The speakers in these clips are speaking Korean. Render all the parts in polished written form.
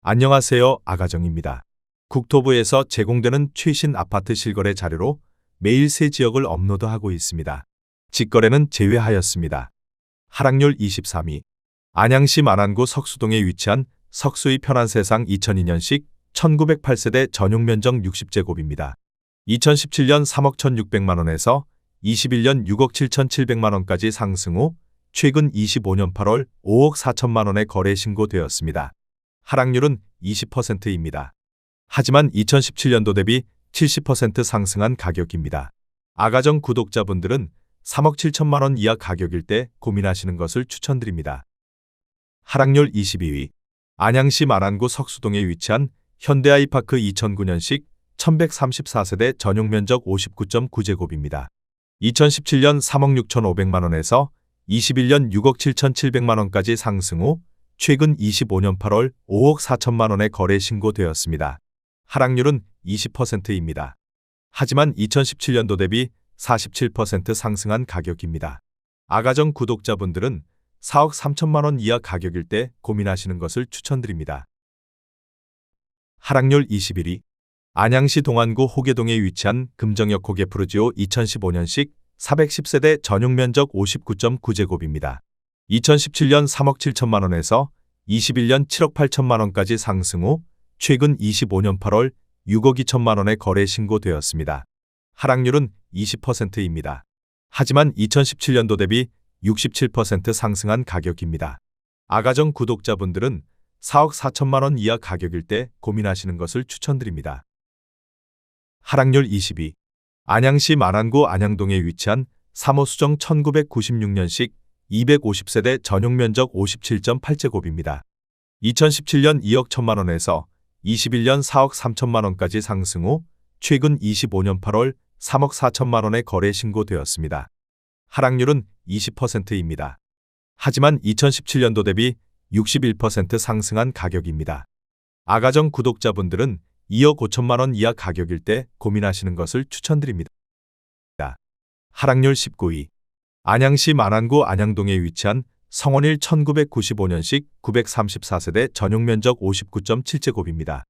안녕하세요. 아가정입니다. 국토부에서 제공되는 최신 아파트 실거래 자료로 매일 새 지역을 업로드하고 있습니다. 직거래는 제외하였습니다. 하락률 23위. 안양시 만안구 석수동에 위치한 석수의 편안세상 2002년식 1908세대 전용면적 60제곱입니다. 2017년 3억 1,600만원에서 21년 6억 7,700만원까지 상승 후 최근 25년 8월 5억 4천만원에 거래 신고되었습니다. 하락률은 20%입니다. 하지만 2017년도 대비 70% 상승한 가격입니다. 아가정 구독자분들은 3억 7천만원 이하 가격일 때 고민하시는 것을 추천드립니다. 하락률 22위. 안양시 만안구 석수동에 위치한 현대아이파크 2009년식 1134세대 전용면적 59.9제곱입니다. 2017년 3억 6,500만원에서 21년 6억 7,700만원까지 상승 후 최근 25년 8월 5억 4천만원에 거래 신고되었습니다. 하락률은 20%입니다. 하지만 2017년도 대비 47% 상승한 가격입니다. 아가정 구독자분들은 4억 3천만원 이하 가격일 때 고민하시는 것을 추천드립니다. 하락률 21위. 안양시 동안구 호계동에 위치한 금정역 호계푸르지오 2015년식 410세대 전용면적 59.9제곱입니다. 2017년 3억 7천만원에서 21년 7억 8천만원까지 상승 후 최근 25년 8월 6억 2천만원에 거래 신고되었습니다. 하락률은 20%입니다. 하지만 2017년도 대비 67% 상승한 가격입니다. 아가정 구독자분들은 4억 4천만원 이하 가격일 때 고민하시는 것을 추천드립니다. 하락률 22. 안양시 만안구 안양동에 위치한 3호 수정 1996년식 250세대 전용면적 57.8제곱입니다. 2017년 2억 1천만원에서 21년 4억 3천만원까지 상승 후 최근 25년 8월 3억 4천만원에 거래 신고되었습니다. 하락률은 20%입니다. 하지만 2017년도 대비 61% 상승한 가격입니다. 아가정 구독자분들은 2억 5천만원 이하 가격일 때 고민하시는 것을 추천드립니다. 하락률 19위. 안양시 만안구 안양동에 위치한 성원일 1995년식 934세대 전용면적 59.7제곱입니다.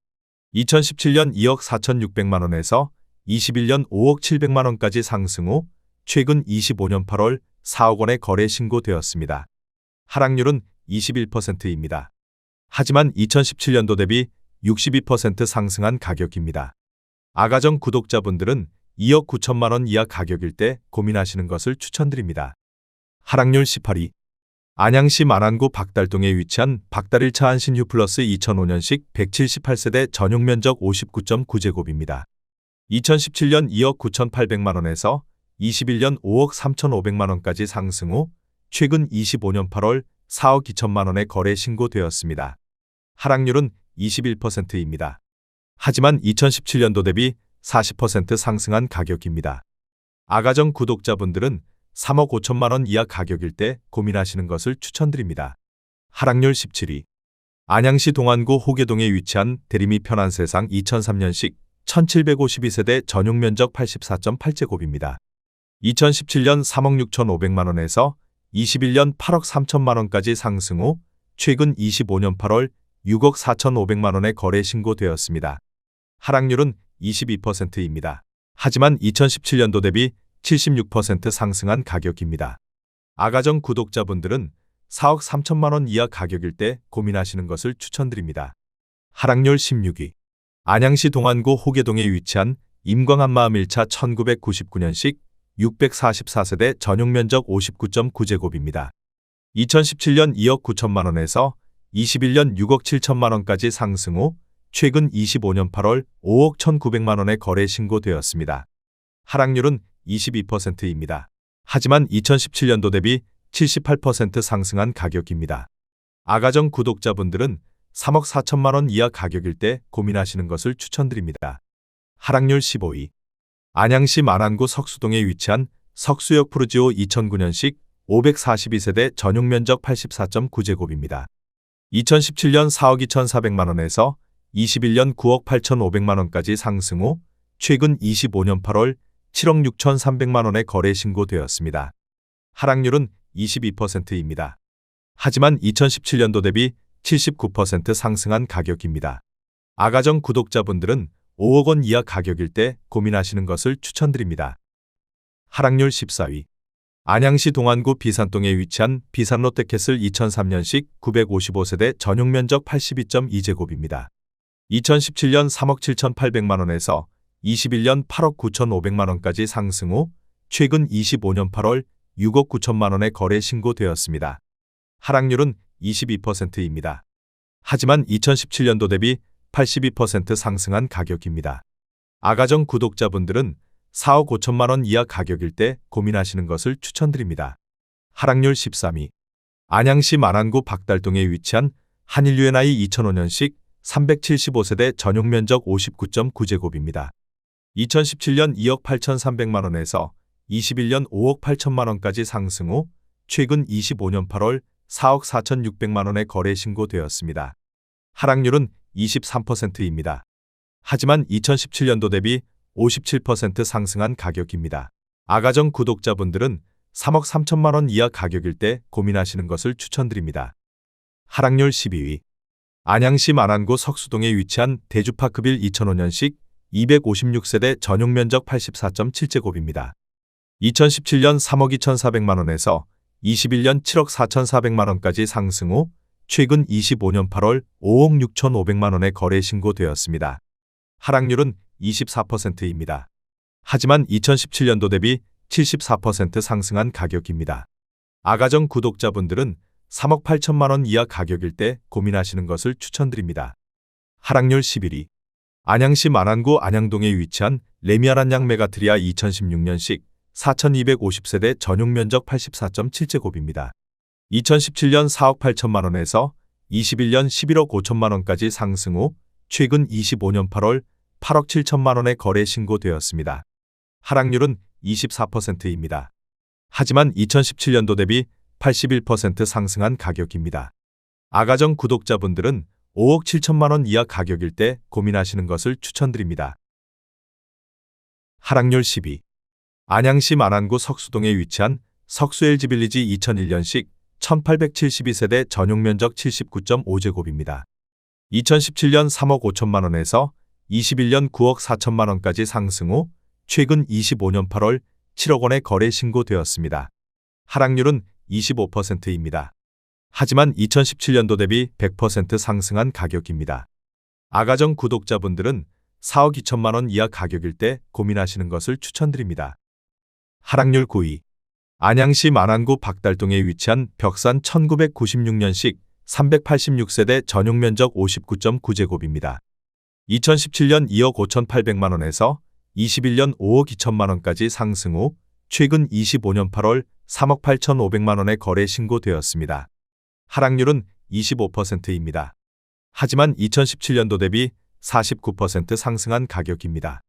2017년 2억 4,600만원에서 21년 5억 700만원까지 상승 후 최근 25년 8월 4억 원에 거래 신고되었습니다. 하락률은 21%입니다. 하지만 2017년도 대비 62% 상승한 가격입니다. 아가정 구독자분들은 2억 9천만원 이하 가격일 때 고민하시는 것을 추천드립니다. 하락률 18위. 안양시 만안구 박달동에 위치한 박달 1차 한신휴 플러스 2005년식 178세대 전용면적 59.9제곱입니다. 2017년 2억 9,800만원에서 21년 5억 3,500만원까지 상승 후 최근 25년 8월 4억 2천만원에 거래 신고되었습니다. 하락률은 21%입니다. 하지만 2017년도 대비 40% 상승한 가격입니다. 아가정 구독자분들은 3억 5천만원 이하 가격일 때 고민하시는 것을 추천드립니다. 하락률 17위. 안양시 동안구 호계동에 위치한 대리미 편안세상 2003년식 1752세대 전용면적 84.8제곱입니다. 2017년 3억 6,500만원에서 21년 8억 3천만원까지 상승 후 최근 25년 8월 6억 4,500만원에 거래 신고되었습니다. 하락률은 22%입니다. 하지만 2017년도 대비 76% 상승한 가격입니다. 아가정 구독자분들은 4억 3천만원 이하 가격일 때 고민하시는 것을 추천드립니다. 하락률 16위. 안양시 동안구 호계동에 위치한 임광한마을 1차 1999년식 644세대 전용면적 59.9제곱입니다. 2017년 2억 9천만원에서 21년 6억 7천만원까지 상승 후 최근 25년 8월 5억 1,900만원에 거래 신고되었습니다. 하락률은 22%입니다. 하지만 2017년도 대비 78% 상승한 가격입니다. 아가정 구독자분들은 3억 4천만원 이하 가격일 때 고민하시는 것을 추천드립니다. 하락률 15위. 안양시 만안구 석수동에 위치한 석수역 푸르지오 2009년식 542세대 전용면적 84.9제곱입니다. 2017년 4억 2,400만원에서 21년 9억 8,500만원까지 상승 후 최근 25년 8월 7억 6,300만원에 거래 신고되었습니다. 하락률은 22%입니다. 하지만 2017년도 대비 79% 상승한 가격입니다. 아가정 구독자분들은 5억 원 이하 가격일 때 고민하시는 것을 추천드립니다. 하락률 14위. 안양시 동안구 비산동에 위치한 비산 롯데캐슬 2003년식 955세대 전용 면적 82.2제곱입니다. 2017년 3억 7,800만 원에서 21년 8억 9,500만 원까지 상승 후 최근 25년 8월 6억 9천만 원에 거래 신고되었습니다. 하락률은 22%입니다. 하지만 2017년도 대비 82% 상승한 가격입니다. 아가정 구독자분들은 4억 5천만 원 이하 가격일 때 고민하시는 것을 추천드립니다. 하락률 13위. 안양시 만안구 박달동에 위치한 한일 U&I 2005년식 375세대 전용 면적 59.9제곱입니다. 2017년 2억 8,300만 원에서 21년 5억 8천만 원까지 상승 후 최근 25년 8월 4억 4,600만 원에 거래 신고되었습니다. 하락률은 23%입니다. 하지만 2017년도 대비 57% 상승한 가격입니다. 아가정 구독자분들은 3억 3천만 원 이하 가격일 때 고민하시는 것을 추천드립니다. 하락률 12위. 안양시 만안구 석수동에 위치한 대주파크빌 2005년식 256세대 전용 면적 84.7제곱입니다. 2017년 3억 2,400만 원에서 21년 7억 4,400만 원까지 상승 후 최근 25년 8월 5억 6,500만 원에 거래 신고되었습니다. 하락률은 24%입니다. 하지만 2017년도 대비 74% 상승한 가격입니다. 아가정 구독자분들은 3억 8천만 원 이하 가격일 때 고민하시는 것을 추천드립니다. 하락률 11위. 안양시 만안구 안양동에 위치한 레미아란양 메가트리아 2016년식 4,250세대 전용 면적 84.7제곱입니다. 2017년 4억 8천만 원에서 21년 11억 5천만 원까지 상승 후 최근 25년 8월 8억 7천만 원에 거래 신고되었습니다. 하락률은 24%입니다. 하지만 2017년도 대비 81% 상승한 가격입니다. 아가정 구독자분들은 5억 7천만 원 이하 가격일 때 고민하시는 것을 추천드립니다. 하락률 10위. 안양시 만안구 석수동에 위치한 석수 LG빌리지 2001년식 1872세대 전용 면적 79.5제곱입니다. 2017년 3억 5천만 원에서 21년 9억 4천만 원까지 상승 후 최근 25년 8월 7억 원에 거래 신고되었습니다. 하락률은 25%입니다. 하지만 2017년도 대비 100% 상승한 가격입니다. 아가정 구독자분들은 4억 2천만 원 이하 가격일 때 고민하시는 것을 추천드립니다. 하락률 9위. 안양시 만안구 박달동에 위치한 벽산 1996년식 386세대 전용 면적 59.9제곱입니다. 2017년 2억 5,800만 원에서 21년 5억 2천만 원까지 상승 후 최근 25년 8월 3억 8,500만 원에 거래 신고되었습니다. 하락률은 25%입니다. 하지만 2017년도 대비 49% 상승한 가격입니다.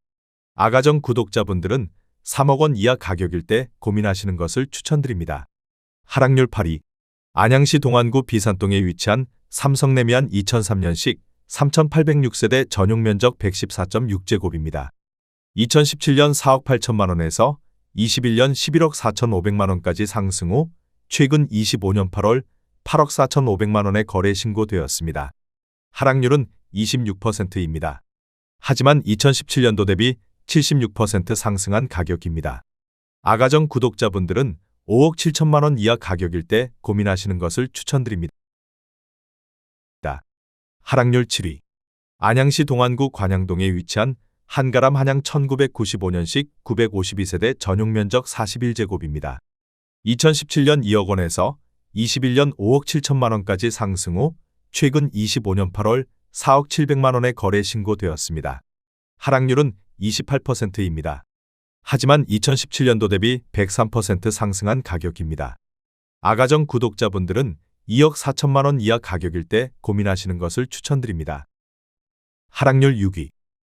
아가정 구독자분들은 3억 원 이하 가격일 때 고민하시는 것을 추천드립니다. 하락률 8위. 안양시 동안구 비산동에 위치한 삼성레미안 2003년식 3,806세대 전용 면적 114.6제곱입니다. 2017년 4억 8천만 원에서 21년 11억 4,500만 원까지 상승 후 최근 25년 8월 8억 4,500만 원에 거래 신고되었습니다. 하락률은 26%입니다. 하지만 2017년도 대비 76% 상승한 가격입니다. 아가정 구독자분들은 5억 7천만 원 이하 가격일 때 고민하시는 것을 추천드립니다. 하락률 7위. 안양시 동안구 관양동에 위치한 한가람 한양 1995년식 952세대 전용 면적 41제곱입니다. 2017년 2억 원에서 21년 5억 7천만 원까지 상승 후 최근 25년 8월 4억 700만 원에 거래 신고되었습니다. 하락률은 28%입니다. 하지만 2017년도 대비 103% 상승한 가격입니다. 아가정 구독자분들은 2억 4천만 원 이하 가격일 때 고민하시는 것을 추천드립니다. 하락률 6위.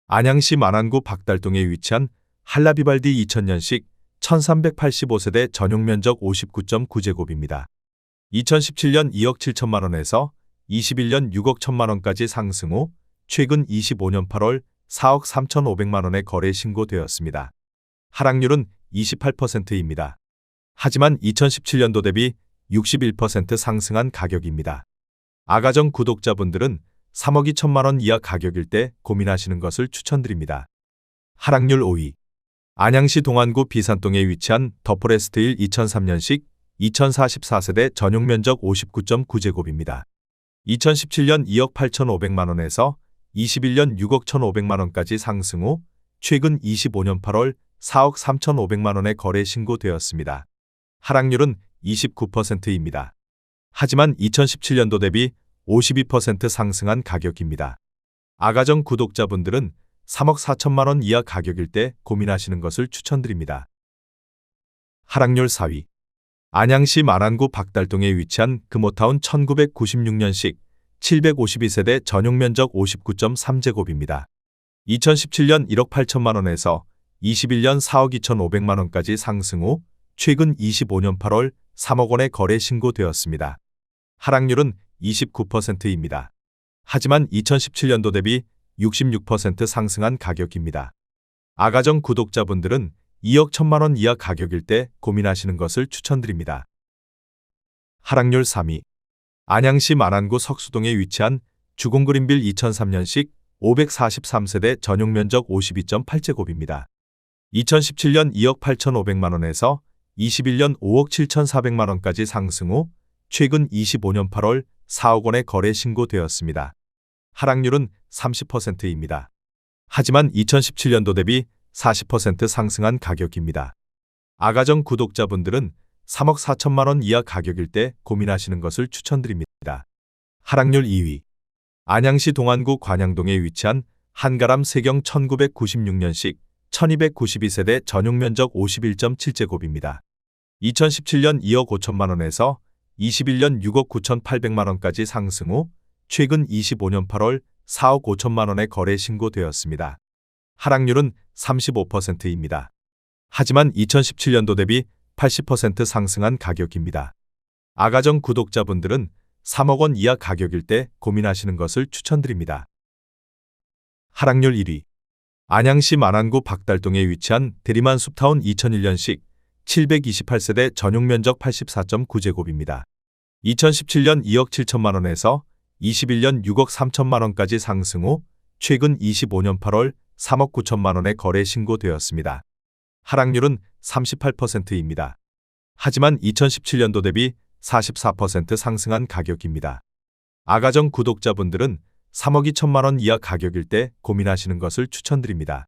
안양시 만안구 박달동에 위치한 한라비발디 2000년식 1385세대 전용 면적 59.9제곱입니다. 2017년 2억 7천만 원에서 21년 6억 1천만 원까지 상승 후 최근 25년 8월 4억 3,500만 원에 거래 신고되었습니다. 하락률은 28%입니다. 하지만 2017년도 대비 61% 상승한 가격입니다. 아가정 구독자분들은 3억 2천만 원 이하 가격일 때 고민하시는 것을 추천드립니다. 하락률 5위. 안양시 동안구 비산동에 위치한 더포레스트 1 2003년식 2044세대 전용 면적 59.9제곱입니다. 2017년 2억 8,500만 원에서 21년 6억 1,500만 원까지 상승 후 최근 25년 8월 4억 3,500만 원에 거래 신고되었습니다. 하락률은 29%입니다. 하지만 2017년도 대비 52% 상승한 가격입니다. 아가정 구독자분들은 3억 4천만 원 이하 가격일 때 고민하시는 것을 추천드립니다. 하락률 4위. 안양시 만안구 박달동에 위치한 금호타운 1996년식 752세대 전용 면적 59.3제곱입니다. 2017년 1억 8천만 원에서 21년 4억 2,500만 원까지 상승 후 최근 25년 8월 3억 원에 거래 신고되었습니다. 하락률은 29%입니다. 하지만 2017년도 대비 66% 상승한 가격입니다. 아가정 구독자분들은 2억 1천만 원 이하 가격일 때 고민하시는 것을 추천드립니다. 하락률 3위. 안양시 만안구 석수동에 위치한 주공그린빌 2003년식 543세대 전용 면적 52.8제곱입니다. 2017년 2억 8,500만 원에서 21년 5억 7,400만 원까지 상승 후 최근 25년 8월 4억 원에 거래 신고되었습니다. 하락률은 30%입니다. 하지만 2017년도 대비 40% 상승한 가격입니다. 아가정 구독자분들은 3억 4천만 원 이하 가격일 때 고민하시는 것을 추천드립니다. 하락률 2위. 안양시 동안구 관양동에 위치한 한가람 세경 1996년식 1292세대 전용 면적 51.7제곱입니다. 2017년 2억 5천만 원에서 21년 6억 9,800만 원까지 상승 후 최근 25년 8월 4억 5천만 원에 거래 신고되었습니다. 하락률은 35%입니다. 하지만 2017년도 대비 80% 상승한 가격입니다. 아가정 구독자분들은 3억 원 이하 가격일 때 고민하시는 것을 추천드립니다. 하락률 1위. 안양시 만안구 박달동에 위치한 대리만 숲타운 2001년식 728세대 전용 면적 84.9제곱입니다. 2017년 2억 7천만 원에서 21년 6억 3천만 원까지 상승 후 최근 25년 8월 3억 9천만 원에 거래 신고되었습니다. 하락률은 38%입니다. 하지만 2017년도 대비 44% 상승한 가격입니다. 아가정 구독자분들은 3억 2천만 원 이하 가격일 때 고민하시는 것을 추천드립니다.